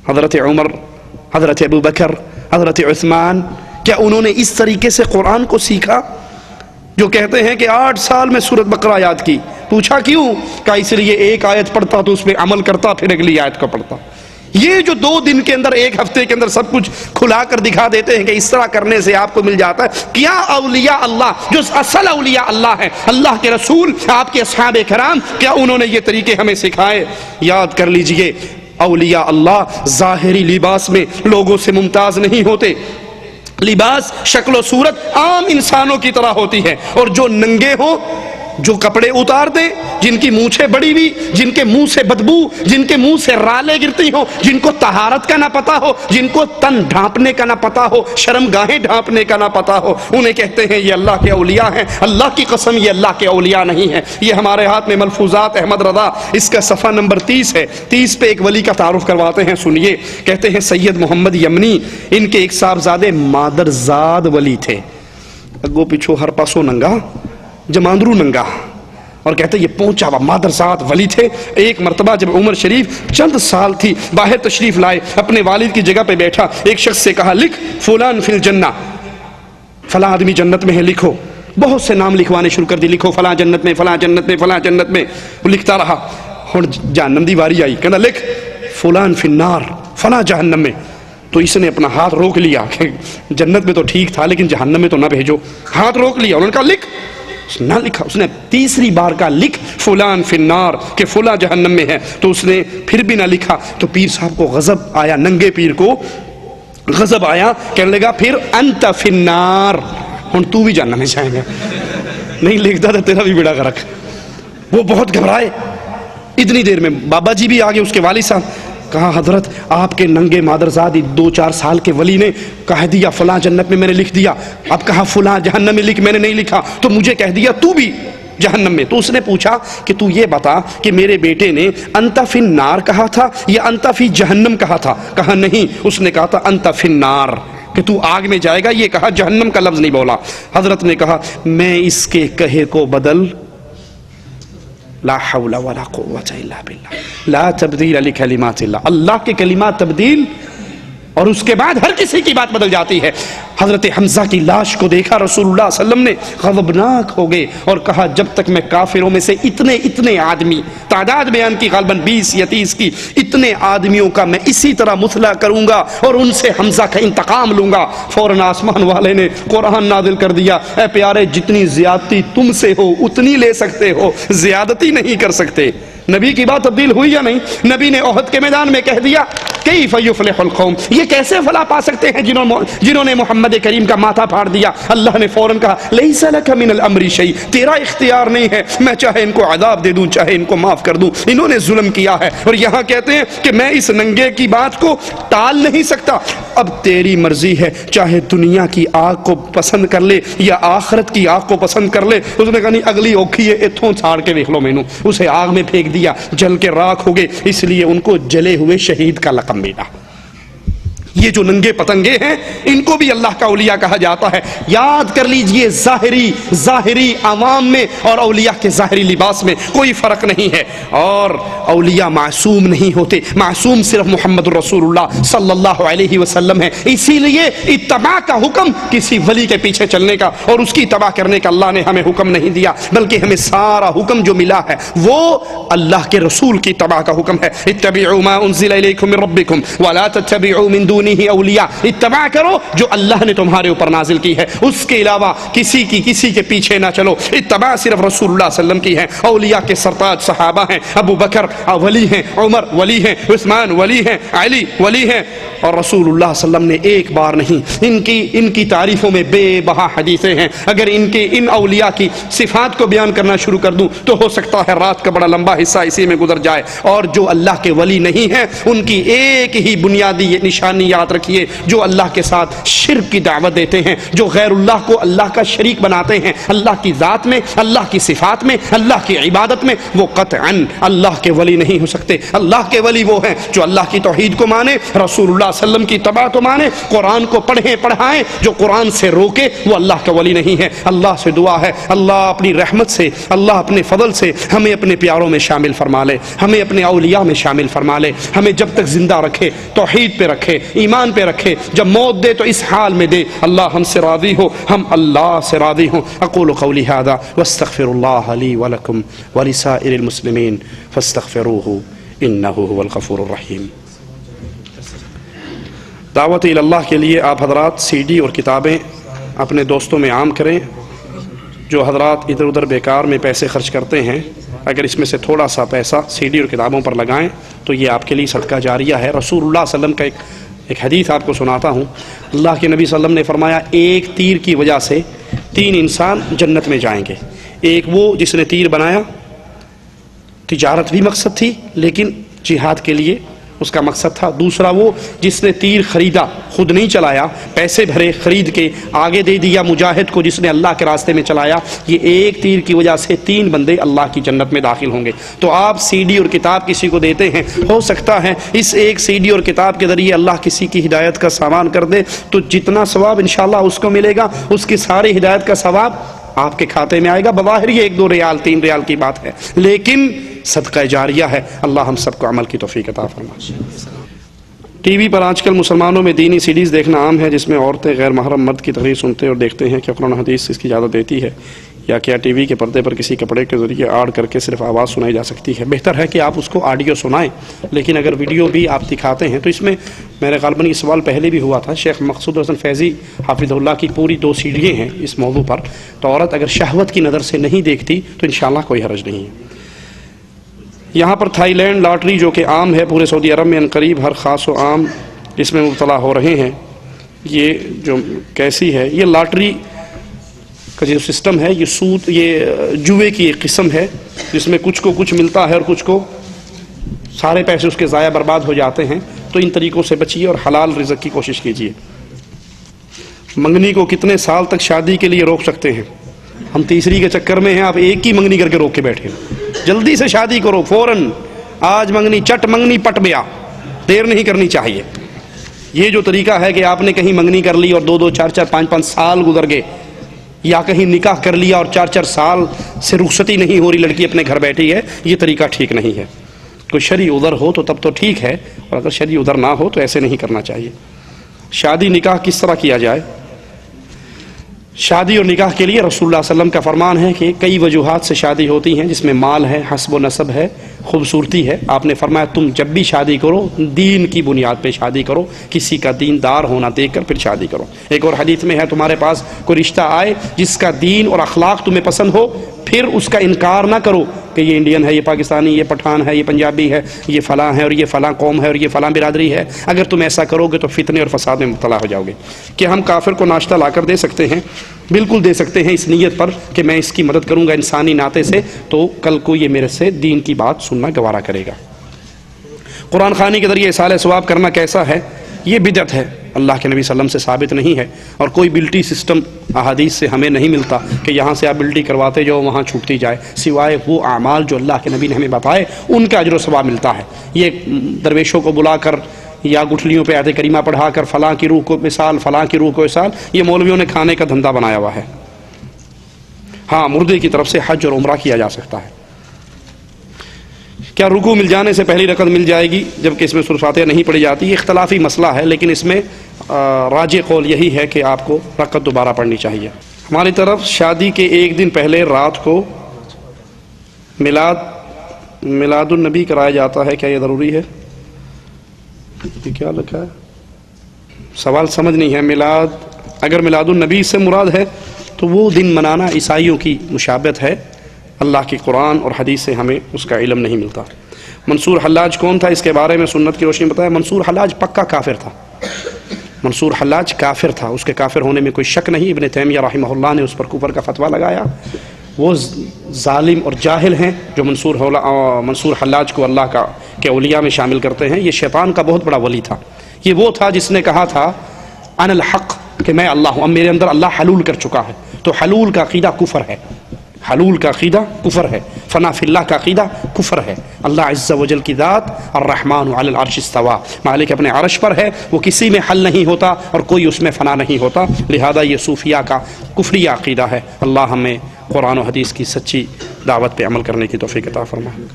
حضرت عمر، حضرت ابو بکر، حضرت عثمان، کیا انہوں نے اس طریقے سے قرآن کو سیکھا؟ جو کہتے ہیں کہ 8 سال میں سورۃ بقرہ یاد کی. پوچھا کیوں؟ کہا اس لیے ایک آیت پڑھتا تو اس پہ عمل کرتا، پھر اگلی آیت کو پڑھتا. یہ جو 2 دن کے اندر، 1 ہفتے کے اندر سب کچھ کھلا کر دکھا دیتے ہیں کہ اس طرح کرنے سے آپ کو مل جاتا ہے. کیا اولیاء اللہ جو اصل اولیاء اللہ ہیں، اللہ کے رسول، آپ کے اصحاب کرام، کیا انہوں نے یہ طریقے ہمیں سکھائے؟ یاد کر لیجئے، اولیاء اللہ ظاہری لباس میں لوگوں سے ممتاز نہیں ہوتے. لباس، شکل و صورت عام انسانوں کی طرح ہوتی ہے. اور جو ننگے ہوں، جو کپڑے اتار دیں، جن کی مونچھیں بڑی ہوئی، جن کے منہ سے بدبو، جن کے منہ سے رالیں گرتی ہوں، جن کو طہارت کا نہ پتا ہو، جن کو تن ڈھانپنے کا نہ پتا ہو، شرم گاہیں ڈھانپنے کا نہ پتا ہو، انہیں کہتے ہیں یہ اللہ کے اولیاء ہیں. اللہ کی قسم یہ اللہ کے اولیاء نہیں ہیں. یہ ہمارے ہاتھ میں ملفوظات احمد رضا، اس کا صفحہ نمبر 30 ہے. 30 پہ ایک ولی کا تعارف کرواتے ہیں، سنیے. کہتے ہیں سید محمد یمنی، ان کے ایک صاحبزادے مادرزاد ولی تھے. اگو پیچھو ہر پاسو ننگا، جماندرو ننگا، اور کہتے یہ پہنچا ہوا مادرزاد ولی تھے. ایک مرتبہ جب عمر شریف چند سال تھی، باہر تشریف لائے، اپنے والد کی جگہ پہ بیٹھا. ایک شخص سے کہا لکھ فلان فی الجنہ، فلاں آدمی جنت میں ہے، لکھو. بہت سے نام لکھوانے شروع کر دی، لکھو فلاں جنت میں، فلاں جنت میں، فلاں جنت میں. وہ لکھتا رہا. اور جہنم دی واری آئی، کہنا لکھ فلان فی النار، فلاں جہنم میں. تو اس نے اپنا ہاتھ روک لیا کہ جنت میں تو ٹھیک تھا لیکن جہنم میں تو نہ بھیجو. ہاتھ روک لیا. انہوں نے کہا لکھ. نہ لکھا. اس نے تیسری بار کا لکھ فلان فی النار، کہ فلاں جہنم میں ہے. تو اس نے پھر بھی نہ لکھا. تو پیر صاحب کو غضب آیا، ننگے پیر کو غضب آیا. کہنے لگا پھر انت فی النار، ہن تو بھی جہنم میں جائیں گا. نہیں لکھتا تو تیرا بھی بیڑا غرق. وہ بہت گھبرائے. اتنی دیر میں بابا جی بھی آگے، اس کے والد صاحب. کہا حضرت آپ کے ننگے مادرزاد 2-4 سال کے ولی نے کہہ دیا فلاں جنت میں، میں نے لکھ دیا. اب کہا فلاں جہنم میں لکھ، میں نے نہیں لکھا. تو مجھے کہہ دیا تو بھی جہنم میں. تو اس نے پوچھا کہ تو یہ بتا کہ میرے بیٹے نے انت فی النار کہا تھا یا انت فی جہنم کہا تھا؟ کہا نہیں، اس نے کہا تھا انت فی النار، کہ تو آگ میں جائے گا. یہ کہا، جہنم کا لفظ نہیں بولا. حضرت نے کہا میں اس کے کہے کو بدل، لا حول ولا قوة الا باللہ، لا تبدیل لکلمات اللہ. اللہ کے کلمات تبدیل، اور اس کے بعد ہر کسی کی بات بدل جاتی ہے. حضرت حمزہ کی لاش کو دیکھا رسول اللہ صلی اللہ علیہ وسلم نے، غضبناک ہو گئے اور کہا جب تک میں کافروں میں سے اتنے آدمی، تعداد بیان کی غالباً 20 یا 30 کی، اتنے آدمیوں کا میں اسی طرح مثلا کروں گا اور ان سے حمزہ کا انتقام لوں گا. فوراً آسمان والے نے قرآن نازل کر دیا، اے پیارے جتنی زیادتی تم سے ہو اتنی لے سکتے ہو، زیادتی نہیں کر سکتے. نبی کی بات تبدیل ہوئی یا نہیں؟ نبی نے احد کے میدان میں کہہ دیا کیف یفلح القوم، یہ کیسے فلاح پا سکتے ہیں جنہوں نے محمد کریم کا ماتھا پھاڑ دیا. اللہ نے فوراً کہا لیس لک من الامر شیء، تیرا اختیار نہیں ہے، میں چاہے ان کو عذاب دے دوں، چاہے ان کو معاف کر دوں، انہوں نے ظلم کیا ہے. اور یہاں کہتے ہیں کہ میں اس ننگے کی بات کو ٹال نہیں سکتا. اب تیری مرضی ہے، چاہے دنیا کی آگ کو پسند کر لے یا آخرت کی آگ کو پسند کر لے. اس نے کہا نہیں، اگلی اوکھی ہے، اتھوں چھاڑ کے دیکھ لو مینوں. اسے آگ میں پھینک دیا، جل کے راکھ ہو گئے. اس لیے ان کو جلے ہوئے شہید کا لقب ملا. یہ جو ننگے پتنگے ہیں ان کو بھی اللہ کا اولیاء کہا جاتا ہے. یاد کر لیجئے ظاہری عوام میں اور اولیاء کے ظاہری لباس میں کوئی فرق نہیں ہے. اور اولیاء معصوم نہیں ہوتے، معصوم صرف محمد رسول اللہ صلی اللہ علیہ وسلم ہے. اسی لیے اتباع کا حکم کسی ولی کے پیچھے چلنے کا اور اس کی اتباع کرنے کا اللہ نے ہمیں حکم نہیں دیا، بلکہ ہمیں سارا حکم جو ملا ہے وہ اللہ کے رسول کی اتباع کا حکم ہے. اتبعوا ما انزل الیکم من ربکم ولا تتبعوا من دون اولیاء، اتباع کرو جو اللہ نے تمہارے اوپر نازل کی ہے، اس کے علاوہ کسی کے پیچھے نہ چلو. اتباع صرف رسول اللہ صلی اللہ علیہ وسلم کی ہے. اولیاء کے سرتاج صحابہ ہیں، ابو بکر ولی ہیں، عمر ولی ہیں، عثمان ولی ہیں، علی ولی ہیں. اور رسول اللہ صلی اللہ علیہ وسلم نے ایک بار نہیں، ان کی تعریفوں میں بے بہا حدیثیں ہیں. اگر ان اولیاء کی صفات کو بیان کرنا شروع کر دوں تو ہو سکتا ہے رات کا بڑا لمبا حصہ اسی میں گزر جائے. اور جو اللہ کے ولی نہیں ہیں ان کی ایک ہی بنیادی نشانی یاد رکھیے جو اللہ کے ساتھ شرک کی دعوت دیتے ہیں، جو غیر اللہ کو اللہ کا شریک بناتے ہیں، اللہ کی ذات میں، اللہ کی صفات میں، اللہ کی عبادت میں، وہ قطعاً اللہ کے ولی نہیں ہو سکتے۔ اللہ کے ولی وہ ہیں جو اللہ کی توحید کو مانے، رسول اللہ صلی اللہ علیہ وسلم کی اتباع کو مانے، قرآن کو پڑھیں پڑھائیں۔ جو قرآن سے روکے وہ اللہ کا ولی نہیں ہے۔ اللہ سے دعا ہے اللہ اپنی رحمت سے، اللہ اپنے فضل سے ہمیں اپنے پیاروں میں شامل فرما لے، ہمیں اپنے اولیاء میں شامل فرما لے، ہمیں جب تک زندہ رکھے توحید پہ رکھے، ایمان پہ رکھے، جب موت دے تو اس حال میں دے اللہ ہم سے راضی ہو، ہم اللہ سے راضی ہوں۔ اقول قولی ھذا واستغفر اللہ لی ولکم ولسائر المسلمین فاستغفروہ انہ هو الغفور الرحیم۔ دعوت الی اللہ کے لیے آپ حضرات سی ڈی اور کتابیں اپنے دوستوں میں عام کریں۔ جو حضرات ادھر ادھر بیکار میں پیسے خرچ کرتے ہیں، اگر اس میں سے تھوڑا سا پیسہ سی ڈی اور کتابوں پر لگائیں تو یہ آپ کے لیے صدقہ جاریہ ہے۔ رسول اللہ صلی اللہ علیہ وسلم کا ایک حدیث آپ کو سناتا ہوں۔ اللہ کے نبی صلی اللہ علیہ وسلم نے فرمایا ایک تیر کی وجہ سے 3 انسان جنت میں جائیں گے۔ ایک وہ جس نے تیر بنایا، تجارت بھی مقصد تھی لیکن جہاد کے لیے اس کا مقصد تھا۔ دوسرا وہ جس نے تیر خریدا، خود نہیں چلایا، پیسے بھرے خرید کے آگے دے دیا مجاہد کو جس نے اللہ کے راستے میں چلایا۔ یہ ایک تیر کی وجہ سے 3 بندے اللہ کی جنت میں داخل ہوں گے۔ تو آپ سی ڈی اور کتاب کسی کو دیتے ہیں، ہو سکتا ہے اس ایک سی ڈی اور کتاب کے ذریعے اللہ کسی کی ہدایت کا سامان کر دے تو جتنا ثواب انشاءاللہ اس کو ملے گا، اس کی ساری ہدایت کا ثواب آپ کے کھاتے میں آئے گا۔ بظاہر یہ 1-2 ریال 3 ریال کی بات ہے لیکن صدقہ جاریہ ہے۔ اللہ ہم سب کو عمل کی توفیق عطا فرمائے۔ ٹی وی پر آج کل مسلمانوں میں دینی سیریز دیکھنا عام ہے جس میں عورتیں غیر محرم مرد کی تقریر سنتے اور دیکھتے ہیں۔ کیا قرآن حدیث اس کی اجازت دیتی ہے یا کیا ٹی وی کے پردے پر کسی کپڑے کے ذریعے آڑ کر کے صرف آواز سنائی جا سکتی ہے؟ بہتر ہے کہ آپ اس کو آڈیو سنائیں، لیکن اگر ویڈیو بھی آپ دکھاتے ہیں تو اس میں میرے غالباً یہ سوال پہلے بھی ہوا تھا۔ شیخ مقصود حسن فیضی حافظ اللہ کی پوری 2 سیڑھیاں ہیں اس موضوع پر، تو عورت اگر شہوت کی نظر سے نہیں دیکھتی تو انشاءاللہ کوئی حرج نہیں ہے۔ یہاں پر تھائی لینڈ لاٹری جو کہ عام ہے پورے سعودی عرب میں، عنقریب ہر خاص و عام اس میں مبتلا ہو رہے ہیں۔ یہ جو کیسی ہے، یہ لاٹری کا جو سسٹم ہے، یہ سود، یہ جوئے کی ایک قسم ہے جس میں کچھ کو کچھ ملتا ہے اور کچھ کو سارے پیسے اس کے ضائع برباد ہو جاتے ہیں۔ تو ان طریقوں سے بچیے اور حلال رزق کی کوشش کیجیے۔ منگنی کو کتنے سال تک شادی کے لیے روک سکتے ہیں؟ ہم تیسری کے چکر میں ہیں، آپ ایک ہی منگنی کر کے روک کے بیٹھے ہیں۔ جلدی سے شادی کرو فوراً، آج منگنی چٹ منگنی پٹ بیا، دیر نہیں کرنی چاہیے۔ یہ جو طریقہ ہے کہ آپ نے کہیں منگنی کر لی اور 2-2 4-4 5-5 سال گزر گئے، یا کہیں نکاح کر لیا اور 4-4 سال سے رخصتی نہیں ہو رہی، لڑکی اپنے گھر بیٹھی ہے، یہ طریقہ ٹھیک نہیں ہے۔ کوئی شرعی عذر ہو تو تب تو ٹھیک ہے، اور اگر شرعی عذر نہ ہو تو ایسے نہیں کرنا چاہیے۔ شادی نکاح کس طرح کیا جائے؟ شادی اور نکاح کے لیے رسول اللہ صلی اللہ علیہ وسلم کا فرمان ہے کہ کئی وجوہات سے شادی ہوتی ہیں، جس میں مال ہے، حسب و نسب ہے، خوبصورتی ہے۔ آپ نے فرمایا تم جب بھی شادی کرو دین کی بنیاد پہ شادی کرو، کسی کا دیندار ہونا دیکھ کر پھر شادی کرو۔ ایک اور حدیث میں ہے تمہارے پاس کوئی رشتہ آئے جس کا دین اور اخلاق تمہیں پسند ہو، پھر اس کا انکار نہ کرو کہ یہ انڈین ہے، یہ پاکستانی، یہ پٹھان ہے، یہ پنجابی ہے، یہ فلاں ہے اور یہ فلاں قوم ہے اور یہ فلاں برادری ہے۔ اگر تم ایسا کرو گے تو فتنے اور فساد میں مبتلا ہو جاؤ گے۔ کہ ہم کافر کو ناشتہ لا کر دے سکتے ہیں؟ بالکل دے سکتے ہیں، اس نیت پر کہ میں اس کی مدد کروں گا انسانی ناطے سے، تو کل کو یہ میرے سے دین کی بات سننا گوارا کرے گا۔ قرآن خوانی کے ذریعے ایصال ثواب کرنا کیسا ہے؟ یہ بدعت ہے، اللہ کے نبی صلی اللہ علیہ وسلم سے ثابت نہیں ہے، اور کوئی بلٹی سسٹم احادیث سے ہمیں نہیں ملتا کہ یہاں سے آپ بلٹی کرواتے جاؤ وہاں چھوٹتی جائے، سوائے وہ اعمال جو اللہ کے نبی نے ہمیں بتائے ان کا اجر و ثواب ملتا ہے۔ یہ درویشوں کو بلا کر یا گٹھلیوں پہ آیت کریمہ پڑھا کر فلاں کی روح کو مثال، فلاں کی روح کو مثال، یہ مولویوں نے کھانے کا دھندا بنایا ہوا ہے۔ ہاں، مردے کی طرف سے حج اور عمرہ کیا جا سکتا ہے۔ کیا رکوع مل جانے سے پہلی رکعت مل جائے گی جبکہ اس میں سورۃ فاتحہ نہیں پڑھی جاتی؟ یہ اختلافی مسئلہ ہے، لیکن اس میں راجح قول یہی ہے کہ آپ کو رکعت دوبارہ پڑھنی چاہیے۔ ہماری طرف شادی کے ایک دن پہلے رات کو میلاد النبی کرایا جاتا ہے، کیا یہ ضروری ہے؟ یہ کیا لکھا ہے؟ سوال سمجھ نہیں ہے۔ اگر میلاد النبی سے مراد ہے تو وہ دن منانا عیسائیوں کی مشابہت ہے، اللہ کی قرآن اور حدیث سے ہمیں اس کا علم نہیں ملتا۔ منصور حلاج کون تھا؟ اس کے بارے میں سنت کی روشنی بتایا۔ منصور حلاج پکا کافر تھا، منصور حلاج کافر تھا، اس کے کافر ہونے میں کوئی شک نہیں۔ ابن تیمیہ رحمہ اللہ نے اس پر کفر کا فتویٰ لگایا۔ وہ ظالم اور جاہل ہیں جو منصور حلاج کو اللہ کے اولیاء میں شامل کرتے ہیں۔ یہ شیطان کا بہت بڑا ولی تھا، یہ وہ تھا جس نے کہا تھا انا الحق کہ میں اللہ ہوں، اب میرے اندر اللہ حلول کر چکا ہے. تو حلول کا عقیدہ کفر ہے، حلول کا عقیدہ کفر ہے، فنا فی اللہ کا عقیدہ کفر ہے. اللہ عز و جل کی ذات الرحمن علی العرش استوى، مالک اپنے عرش پر ہے، وہ کسی میں حل نہیں ہوتا اور کوئی اس میں فنا نہیں ہوتا. لہذا یہ صوفیہ کا کفری عقیدہ ہے. اللہ ہمیں قرآن و حدیث کی سچی دعوت پہ عمل کرنے کی توفیق عطا فرمائے.